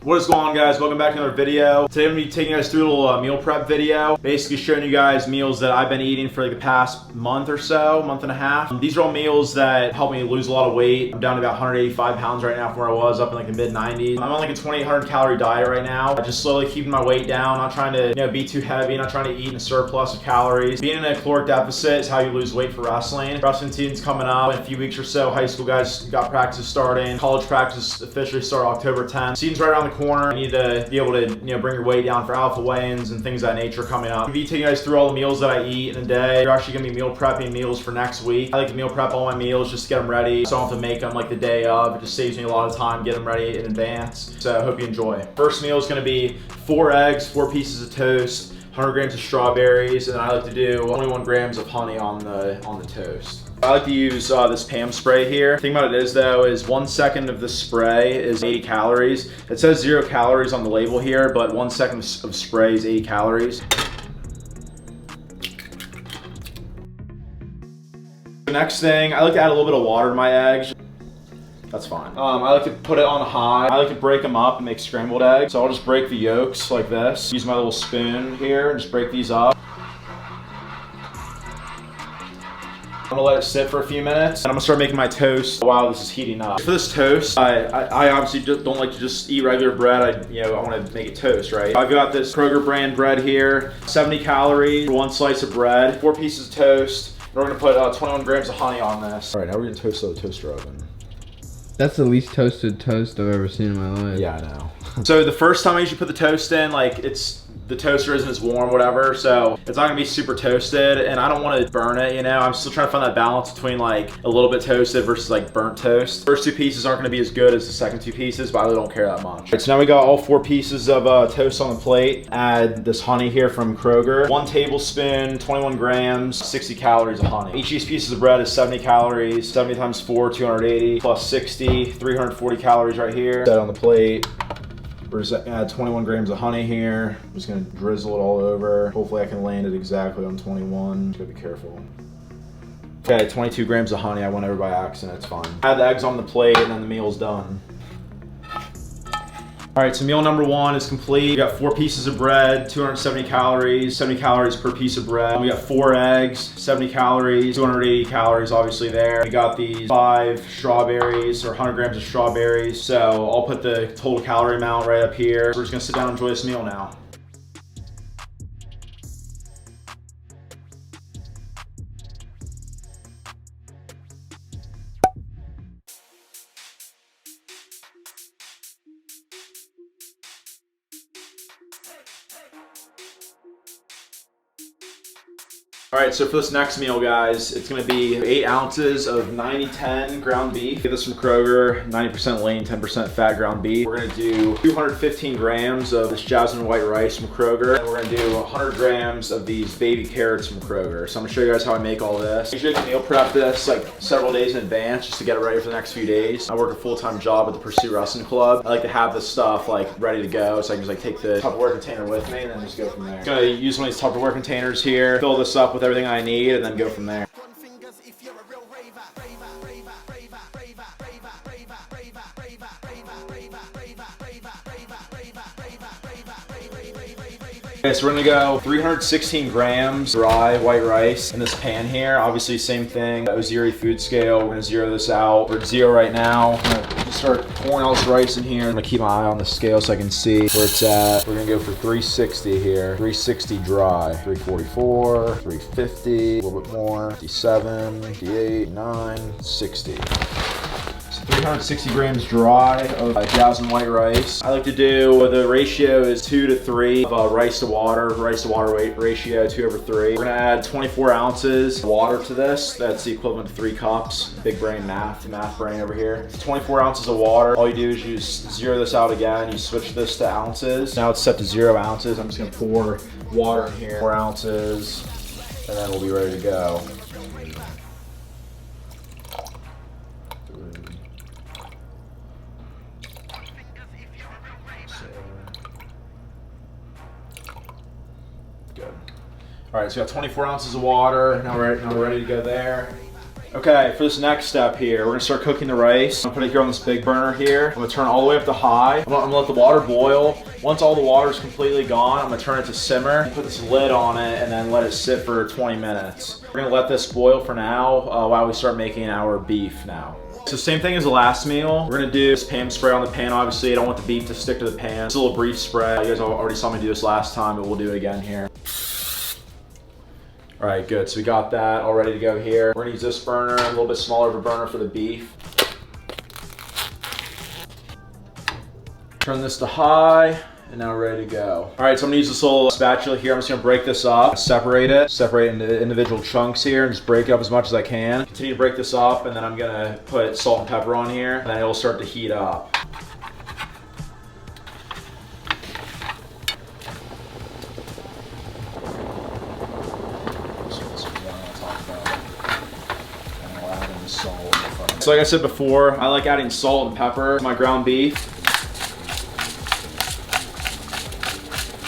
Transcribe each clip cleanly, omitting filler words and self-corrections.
What is going on, guys? Welcome back to another video. Today I'm going to be taking you guys through a little meal prep video. Basically showing you guys meals that I've been eating for like the past month or so, month and a half. These are all meals that help me lose a lot of weight. I'm down to about 185 pounds right now from where I was, up in like the mid 90s. I'm on like a 2,800 calorie diet right now. Just slowly keeping my weight down, not trying to be too heavy, not trying to eat in a surplus of calories. Being in a caloric deficit is how you lose weight for wrestling. Wrestling season's coming up in a few weeks or so. High school guys got practice starting. College practice officially start October 10th. Season's right around the corner. You need to be able to bring your weight down for alpha weigh-ins and things of that nature coming up. I'll be taking you guys through all the meals that I eat in a day. You're actually gonna be meal prepping meals for next week. I like to meal prep all my meals just to get them ready, so I don't have to make them like the day of. It just saves me a lot of time getting them ready in advance. So I hope you enjoy. First meal is gonna be 4 eggs, 4 pieces of toast, 100 grams of strawberries, and I like to do 21 grams of honey on the toast. I like to use this PAM spray here. The thing about it is though, is 1 second of the spray is 80 calories. It says 0 calories on the label here, but 1 second of spray is 80 calories. The next thing, I like to add a little bit of water to my eggs. That's fine. I like to put it on high. I like to break them up and make scrambled eggs. So I'll just break the yolks like this. Use my little spoon here and just break these up. I'm gonna let it sit for a few minutes, and I'm gonna start making my toast while this is heating up. For this toast, I obviously just don't like to just eat regular bread. I want to make it toast, right? I've got this Kroger brand bread here, 70 calories for 1 slice of bread, 4 pieces of toast. We're gonna put 21 grams of honey on this. All right, now we're gonna toast the toaster oven. That's the least toasted toast I've ever seen in my life. Yeah, I know. So the first time I usually put the toast in, the toaster isn't as warm, whatever, so it's not gonna be super toasted, and I don't want to burn it, I'm still trying to find that balance between like a little bit toasted versus like burnt toast. First 2 pieces aren't gonna be as good as the second 2 pieces, but I really don't care that much. Right, so now we got all 4 pieces of toast on the plate. Add this honey here from Kroger. 1 tablespoon, 21 grams, 60 calories of honey. Each of these pieces of bread is 70 calories. 70 times 4, 280, plus 60, 340 calories right here. Set on the plate. We're just gonna add 21 grams of honey here. I'm just gonna drizzle it all over. Hopefully I can land it exactly on 21. Just gotta be careful. Okay, 22 grams of honey. I went over by accident, it's fine. Add the eggs on the plate and then the meal's done. All right, so meal number 1 is complete. We got 4 pieces of bread, 270 calories, 70 calories per piece of bread. We got 4 eggs, 70 calories, 280 calories obviously there. We got these 5 strawberries, or 100 grams of strawberries. So I'll put the total calorie amount right up here. We're just gonna sit down and enjoy this meal now. All right, so for this next meal, guys, it's gonna be 8 ounces of 90-10 ground beef. Get this from Kroger, 90% lean, 10% fat ground beef. We're gonna do 215 grams of this jasmine white rice from Kroger. And we're gonna do 100 grams of these baby carrots from Kroger. So I'm gonna show you guys how I make all this. I usually meal prep this like several days in advance just to get it ready for the next few days. I work a full-time job at the Pursuit Wrestling Club. I like to have this stuff like ready to go so I can just like take the Tupperware container with me and then just go from there. I'm gonna use one of these Tupperware containers here, fill this up with everything I need, and then go from there. Okay, so we're gonna go 316 grams dry white rice in this pan here. Obviously, same thing, Oziri food scale. We're gonna zero this out. We're at 0 right now. I'm gonna just start pouring all this rice in here. I'm gonna keep my eye on the scale so I can see where it's at. We're gonna go for 360 here. 360 dry. 344, 350, a little bit more. 57, 58, 9, 60. 360 grams dry of jasmine white rice. I like to do, the ratio is 2 to 3 of rice to water ratio, 2/3. We're gonna add 24 ounces of water to this. That's the equivalent to 3 cups. Big brain math brain over here. 24 ounces of water. All you do is you zero this out again. You switch this to ounces. Now it's set to 0 ounces. I'm just gonna pour water in here, 4 ounces, and then we'll be ready to go. Good. All right, so we got 24 ounces of water. Now we're ready to go there. Okay, for this next step here, we're gonna start cooking the rice. I'm gonna put it here on this big burner here. I'm gonna turn it all the way up to high. I'm gonna let the water boil. Once all the water is completely gone, I'm gonna turn it to simmer, put this lid on it, and then let it sit for 20 minutes. We're gonna let this boil for now while we start making our beef now. So same thing as the last meal. We're gonna do this pan spray on the pan. Obviously, I don't want the beef to stick to the pan. It's a little brief spray. You guys already saw me do this last time, but we'll do it again here. All right, good. So we got that all ready to go here. We're gonna use this burner, a little bit smaller of a burner for the beef. Turn this to high, and now we're ready to go. All right, so I'm gonna use this little spatula here. I'm just gonna break this up, separate it into individual chunks here, and just break it up as much as I can. Continue to break this up, and then I'm gonna put salt and pepper on here, and then it'll start to heat up. So like I said before, I like adding salt and pepper to my ground beef.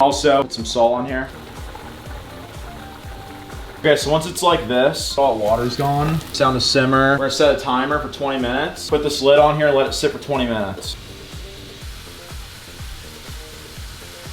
Also, put some salt on here. Okay, so once it's like this, all the water's gone, it's down to simmer. We're gonna set a timer for 20 minutes. Put this lid on here and let it sit for 20 minutes.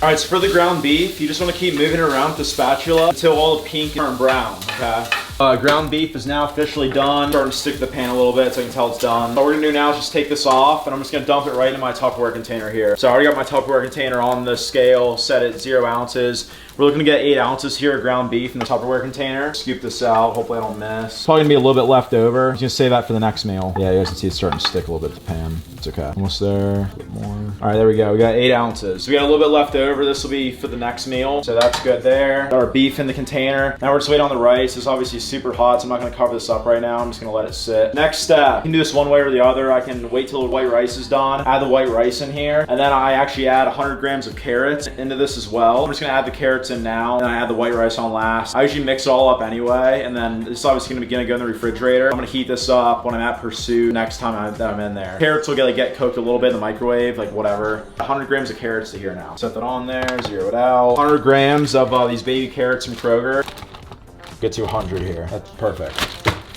All right, so for the ground beef, you just wanna keep moving it around with the spatula until all the pink turn brown, okay? Ground beef is now officially done. Starting to stick to the pan a little bit so I can tell it's done. What we're gonna do now is just take this off, and I'm just gonna dump it right into my Tupperware container here. So I already got my Tupperware container on the scale, set at 0 ounces. We're looking to get 8 ounces here of ground beef in the Tupperware container. Scoop this out, hopefully I don't miss. Probably gonna be a little bit left over. I'm just gonna save that for the next meal. Yeah, you guys can see it's starting to stick a little bit to the pan. It's okay. Almost there, a bit more. All right, there we go. We got 8 ounces. So we got a little bit left over. This will be for the next meal. So that's good there. Got our beef in the container. Now we're just waiting on the rice. It's obviously super hot, so I'm not gonna cover this up right now. I'm just gonna let it sit. Next step, you can do this one way or the other. I can wait till the white rice is done, add the white rice in here, and then I actually add 100 grams of carrots into this as well. I'm just gonna add the carrots in now, and I add the white rice on last. I usually mix it all up anyway, and then this is obviously gonna go in the refrigerator. I'm gonna heat this up when I'm at Pursuit next time that I'm in there. Carrots will get cooked a little bit in the microwave, like whatever. 100 grams of carrots to here now. Set that on there, zero it out. 100 grams of these baby carrots from Kroger. Get to 100 here, that's perfect.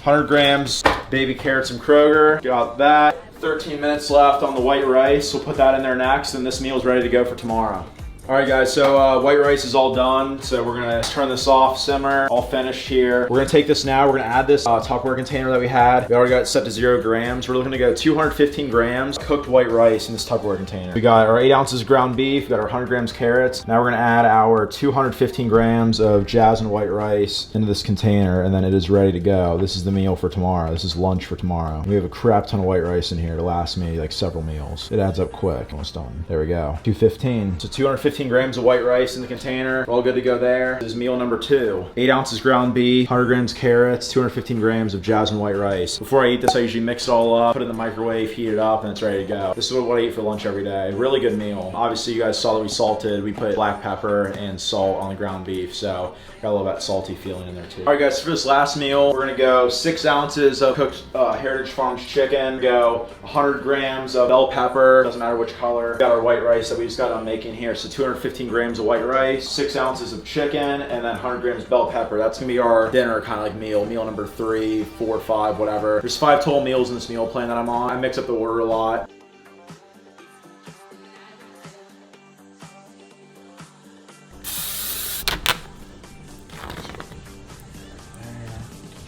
100 grams baby carrots from Kroger, got that. 13 minutes left on the white rice. We'll put that in there next, and this meal is ready to go for tomorrow. All right, guys, so white rice is all done. So we're gonna turn this off, simmer, all finished here. We're gonna take this now, we're gonna add this Tupperware container that we had. We already got it set to 0 grams. We're looking to go 215 grams cooked white rice in this Tupperware container. We got our 8 ounces ground beef, we got our 100 grams carrots. Now we're gonna add our 215 grams of jasmine white rice into this container, and then it is ready to go. This is the meal for tomorrow. This is lunch for tomorrow. We have a crap ton of white rice in here to last me like several meals. It adds up quick, almost done. There we go, 215. So 215 grams of white rice in the container. We're all good to go there. This is meal number 2. 8 ounces ground beef, 100 grams carrots, 215 grams of jasmine white rice. Before I eat this, I usually mix it all up, put it in the microwave, heat it up, and it's ready to go. This is what I eat for lunch every day. Really good meal. Obviously, you guys saw that we salted. We put black pepper and salt on the ground beef, so got a little that salty feeling in there too. All right, guys, for this last meal, we're gonna go 6 ounces of cooked Heritage Farms chicken, go 100 grams of bell pepper, doesn't matter which color. Got our white rice that we just got on making here, so 215 grams of white rice, 6 ounces of chicken, and then 100 grams of bell pepper. That's gonna be our dinner kind of like meal number 3, 4, 5, whatever. There's 5 total meals in this meal plan that I'm on. I mix up the order a lot.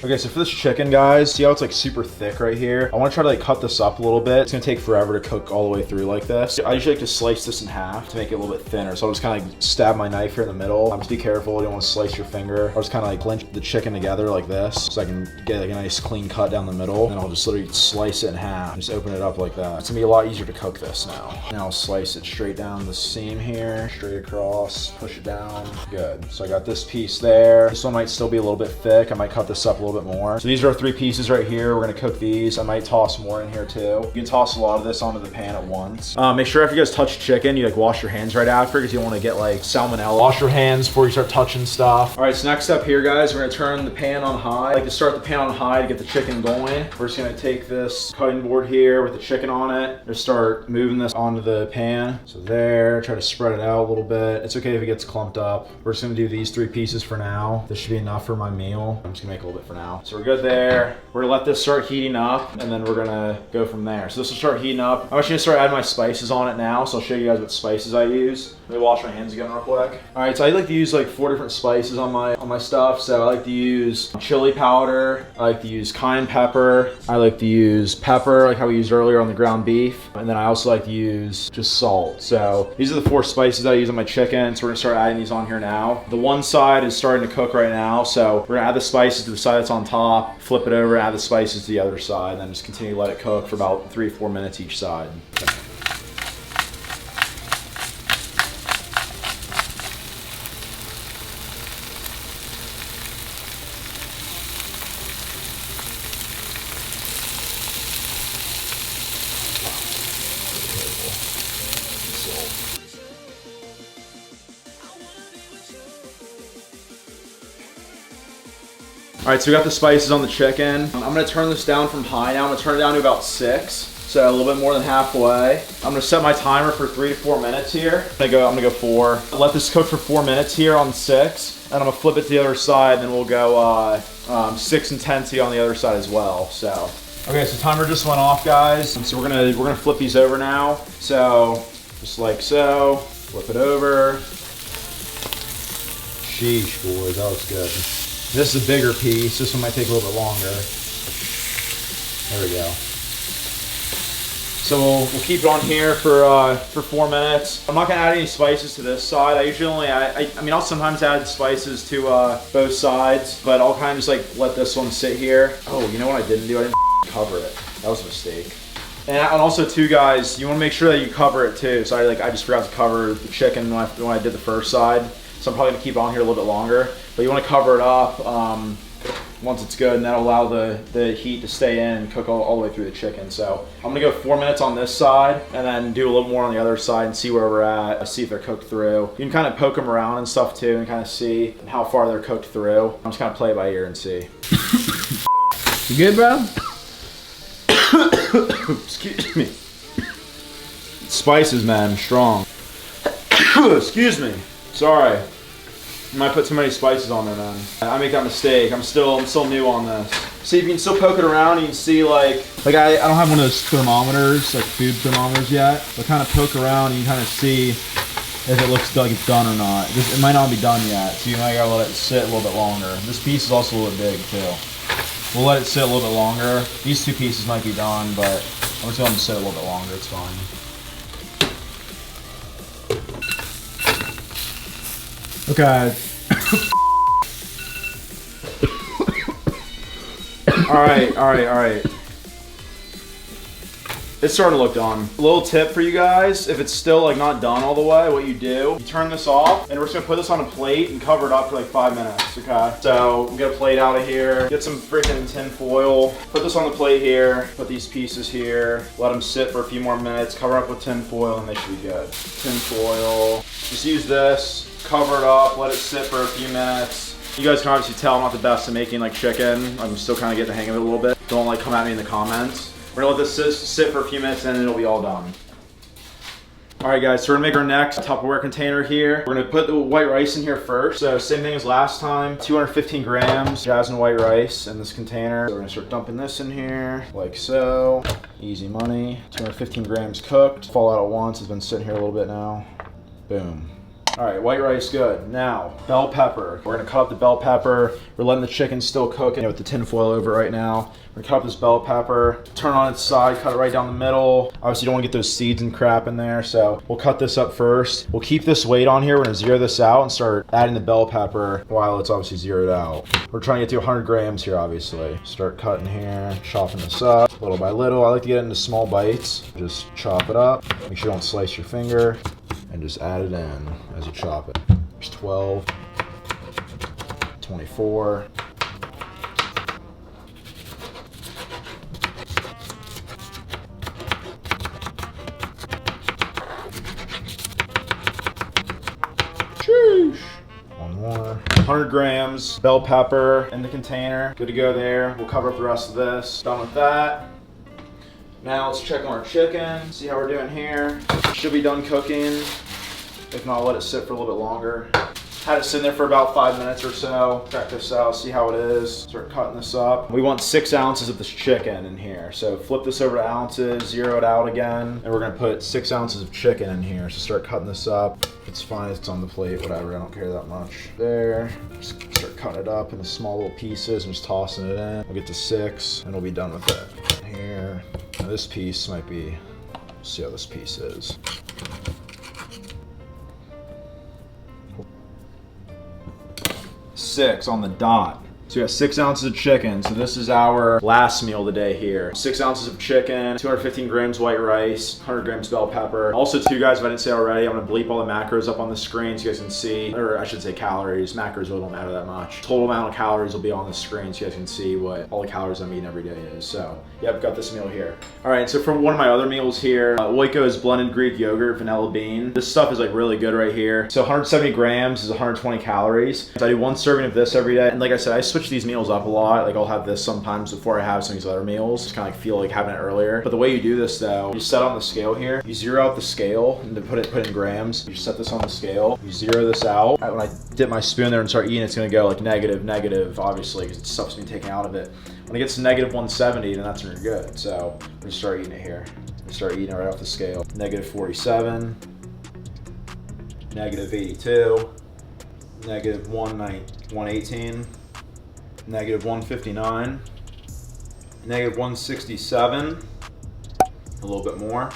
Okay, so for this chicken, guys, see how it's like super thick right here? I want to try to like cut this up a little bit. It's gonna take forever to cook all the way through like this. I usually like to slice this in half to make it a little bit thinner. So I'll just kind of like stab my knife here in the middle. Just be careful, you don't want to slice your finger. I'll just kind of like clench the chicken together like this so I can get like a nice clean cut down the middle. And I'll just literally slice it in half. Just open it up like that. It's gonna be a lot easier to cook this now. Now I'll slice it straight down the seam here, straight across, push it down. Good. So I got this piece there. This one might still be a little bit thick. I might cut this up a little bit more. So these are our 3 pieces right here. We're gonna cook these. I might toss more in here too. You can toss a lot of this onto the pan at once. Make sure if you guys touch chicken, you like wash your hands right after because you don't want to get like salmonella. Wash your hands before you start touching stuff. All right, so next up here, guys, we're gonna turn the pan on high. I like to start the pan on high to get the chicken going. We're just gonna take this cutting board here with the chicken on it. Just start moving this onto the pan. So there, try to spread it out a little bit. It's okay if it gets clumped up. We're just gonna do these 3 pieces for now. This should be enough for my meal. I'm just gonna make a little bit for now. So we're good there. We're gonna let this start heating up, and then we're gonna go from there. So this will start heating up. I'm actually gonna start adding my spices on it now, so I'll show you guys what spices I use. Let me wash my hands again real quick. All right, so I like to use like 4 different spices on my stuff. So I like to use chili powder. I like to use cayenne pepper. I like to use pepper, like how we used earlier on the ground beef. And then I also like to use just salt. So these are the 4 spices I use on my chicken. So we're gonna start adding these on here now. The one side is starting to cook right now. So we're gonna add the spices to the side that's on top, flip it over, add the spices to the other side, and then just continue to let it cook for about 3 to 4 minutes each side. All right, so we got the spices on the chicken. I'm gonna turn this down from high now. I'm gonna turn it down to about 6, so a little bit more than halfway. I'm gonna set my timer for 3 to 4 minutes here. I'm gonna go 4. Let this cook for 4 minutes here on 6, and I'm gonna flip it to the other side, and then we'll go 6 intensity on the other side as well. So, okay, so timer just went off, guys. So we're gonna flip these over now. So just like so, flip it over. Sheesh, boys, that was good. This is a bigger piece. This one might take a little bit longer. There we go. So we'll keep it on here for 4 minutes. I'm not gonna add any spices to this side. I usually only add, I mean, I'll sometimes add spices to both sides, but I'll kind of just like let this one sit here. Oh, you know what I didn't do? I didn't cover it. That was a mistake. And also too, guys, you wanna make sure that you cover it too. So I just forgot to cover the chicken when I did the first side. So I'm probably gonna keep it on here a little bit longer. But you wanna cover it up once it's good, and that'll allow the heat to stay in and cook all the way through the chicken. So I'm gonna go 4 minutes on this side, and then do a little more on the other side and see where we're at, see if they're cooked through. You can kind of poke them around and stuff too, and kind of see how far they're cooked through. I'm just kind of play it by ear and see. You good, bro? Excuse me. Spices, man, strong. Excuse me. Sorry. I might put too many spices on there, man. I make that mistake. I'm still new on this. See, if you can still poke it around, you can see like I don't have one of those thermometers, like food thermometers yet, but kind of poke around and you kind of see if it looks like it's done or not. It might not be done yet, so you might gotta let it sit a little bit longer. This piece is also a little bit big too. We'll let it sit a little bit longer. These 2 pieces might be done, but I'm just gonna let them sit a little bit longer, it's fine. Okay. All right. It's starting to look done. A little tip for you guys, if it's still like not done all the way, what you do, you turn this off, and we're just gonna put this on a plate and cover it up for like 5 minutes, okay? So we'll get a plate out of here, get some freaking tin foil, put this on the plate here, put these pieces here, let them sit for a few more minutes, cover up with tin foil, and they should be good. Tin foil, just use this, cover it up, let it sit for a few minutes. You guys can obviously tell I'm not the best at making like chicken. I'm still kind of getting the hang of it a little bit. Don't like come at me in the comments. We're gonna let this sit for a few minutes and then it'll be all done. All right, guys, so we're gonna make our next Tupperware container here. We're gonna put the white rice in here first. So same thing as last time, 215 grams jasmine white rice in this container. So we're gonna start dumping this in here, like so. Easy money. 215 grams cooked. Fall out at once, it's been sitting here a little bit now. Boom. All right, white rice good. Now, bell pepper. We're gonna cut up the bell pepper. We're letting the chicken still cook with the tin foil over right now. We're gonna cut up this bell pepper, turn on its side, cut it right down the middle. Obviously, you don't wanna get those seeds and crap in there, so we'll cut this up first. We'll keep this weight on here. We're gonna zero this out and start adding the bell pepper while it's obviously zeroed out. We're trying to get to 100 grams here, obviously. Start cutting here, chopping this up little by little. I like to get it into small bites. Just chop it up. Make sure you don't slice your finger. And just add it in as you chop it. There's 12, 24. Sheesh. One more. 100 grams bell pepper in the container. Good to go there. We'll cover up the rest of this. Done with that. Now let's check on our chicken, see how we're doing here. Should be done cooking. If not, let it sit for a little bit longer. Had it sit there for about 5 minutes or so. Check this out, see how it is. Start cutting this up. We want 6 ounces of this chicken in here. So flip this over to ounces, zero it out again. And we're gonna put 6 ounces of chicken in here. So start cutting this up. It's fine, it's on the plate, whatever, I don't care that much. There, just start cutting it up into small little pieces and just tossing it in. We'll get to 6 and we'll be done with it. Here, now this piece might be, see how this piece is. Six on the dot. So we got 6 ounces of chicken. So this is our last meal of the day here. 6 ounces of chicken, 215 grams white rice, 100 grams bell pepper. Also too, guys, if I didn't say already, I'm gonna bleep all the macros up on the screen so you guys can see, or I should say calories. Macros really don't matter that much. Total amount of calories will be on the screen so you guys can see what all the calories I'm eating every day is. So yeah, I've got this meal here. All right, so for one of my other meals here, Oiko's blended Greek yogurt, vanilla bean. This stuff is like really good right here. So 170 grams is 120 calories. So I do 1 serving of this every day. And like I said, I switch these meals up a lot. Like I'll have this sometimes before I have some of these other meals. Just kind of like feel like having it earlier. But the way you do this though, you set on the scale here. You zero out the scale and to put in grams. You set this on the scale. You zero this out. When I dip my spoon there and start eating, it's gonna go like negative, obviously, because stuff's being taken out of it. When it gets to negative 170, then that's when you're good. So we're gonna start eating it here. We start eating it right off the scale. Negative 47, negative 82, negative 118, negative 159, negative 167, a little bit more,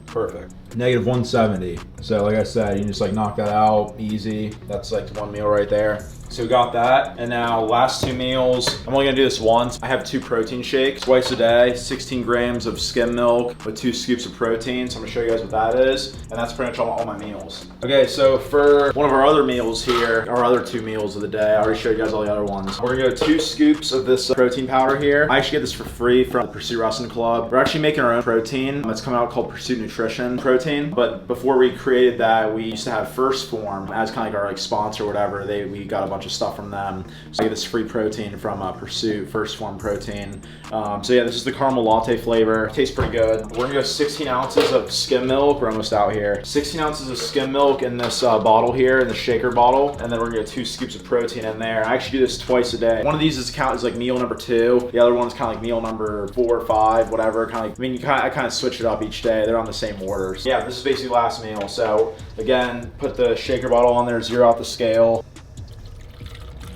perfect. Negative 170. So like I said, you can just like knock that out easy. That's like 1 meal right there. So we got that, and now last 2 meals. I'm only gonna do this once. I have 2 protein shakes twice a day, 16 grams of skim milk with 2 scoops of protein. So I'm gonna show you guys what that is, and that's pretty much all my meals. Okay, so for one of our other meals here, our other 2 meals of the day, I already showed you guys all the other ones. We're gonna go 2 scoops of this protein powder here. I actually get this for free from the Pursuit Wrestling Club. We're actually making our own protein. It's coming out called Pursuit Nutrition Protein, but before we created that, we used to have PHORM as kind of like our sponsor or whatever. We got a bunch of stuff from them. So I get this free protein from Pursuit, PHORM protein. So yeah, this is the caramel latte flavor. It tastes pretty good. We're gonna go 16 ounces of skim milk. We're almost out here. 16 ounces of skim milk in this bottle here, in the shaker bottle. And then we're gonna get 2 scoops of protein in there. I actually do this twice a day. One of these is like meal number 2. The other one's kind of like meal number 4 or 5, whatever. Kind of like, I mean, I kind of switch it up each day. They're on the same order. So yeah, this is basically last meal. So again, put the shaker bottle on there, zero out the scale.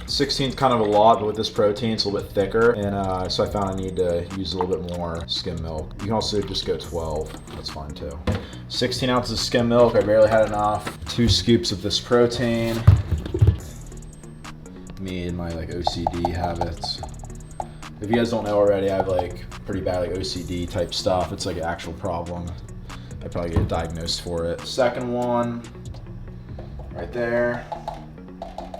16 is kind of a lot, but with this protein, it's a little bit thicker. And so I found I need to use a little bit more skim milk. You can also just go 12, that's fine too. 16 ounces of skim milk, I barely had enough. 2 scoops of this protein. Me and my like OCD habits. If you guys don't know already, I have like pretty bad like OCD type stuff. It's like an actual problem. I probably get diagnosed for it. Second one, right there.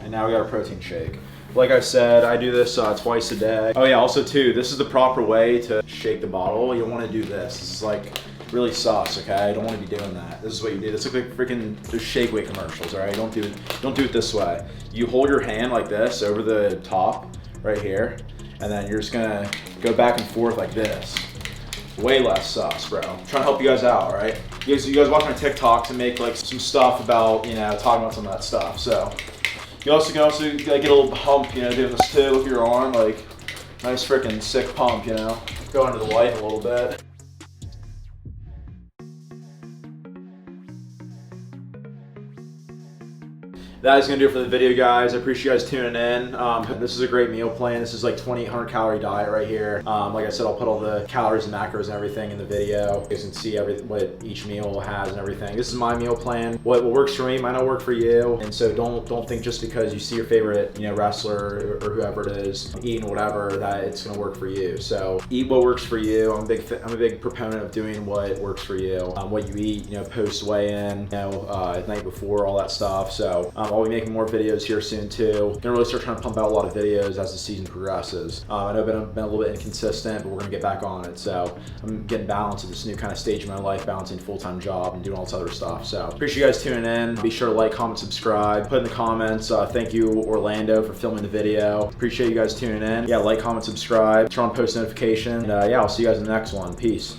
And now we got a protein shake. Like I said, I do this twice a day. Oh yeah, also too, this is the proper way to shake the bottle. You don't want to do this. This is like really sus, okay? I don't want to be doing that. This is what you do. This looks like freaking shake weight commercials, all right? Don't do it this way. You hold your hand like this over the top right here, and then you're just gonna go back and forth like this. Way less sus, bro. I'm trying to help you guys out, all right? You guys watch my TikToks and make like some stuff about, you know, talking about some of that stuff. So you can also like, get a little pump, you know, doing this too with your arm, like nice freaking sick pump, you know. Go into the light a little bit. That is gonna do it for the video, guys. I appreciate you guys tuning in. This is a great meal plan. This is like 2,800 calorie diet right here. Like I said, I'll put all the calories and macros and everything in the video. You guys can see what each meal has and everything. This is my meal plan. What works for me might not work for you. And so don't think just because you see your favorite, you know, wrestler or whoever it is eating whatever that it's gonna work for you. So eat what works for you. I'm a big proponent of doing what works for you. What you eat, you know, post weigh-in, you know, night before, all that stuff. So I'll be making more videos here soon too. Gonna really start trying to pump out a lot of videos as the season progresses. I know I've been a little bit inconsistent, but we're gonna get back on it. So I'm getting balanced at this new kind of stage of my life, balancing full-time job and doing all this other stuff. So appreciate you guys tuning in. Be sure to like, comment, subscribe. Put in the comments, thank you Orlando for filming the video. Appreciate you guys tuning in. Yeah, like, comment, subscribe, turn on post notification. And yeah, I'll see you guys in the next one. Peace.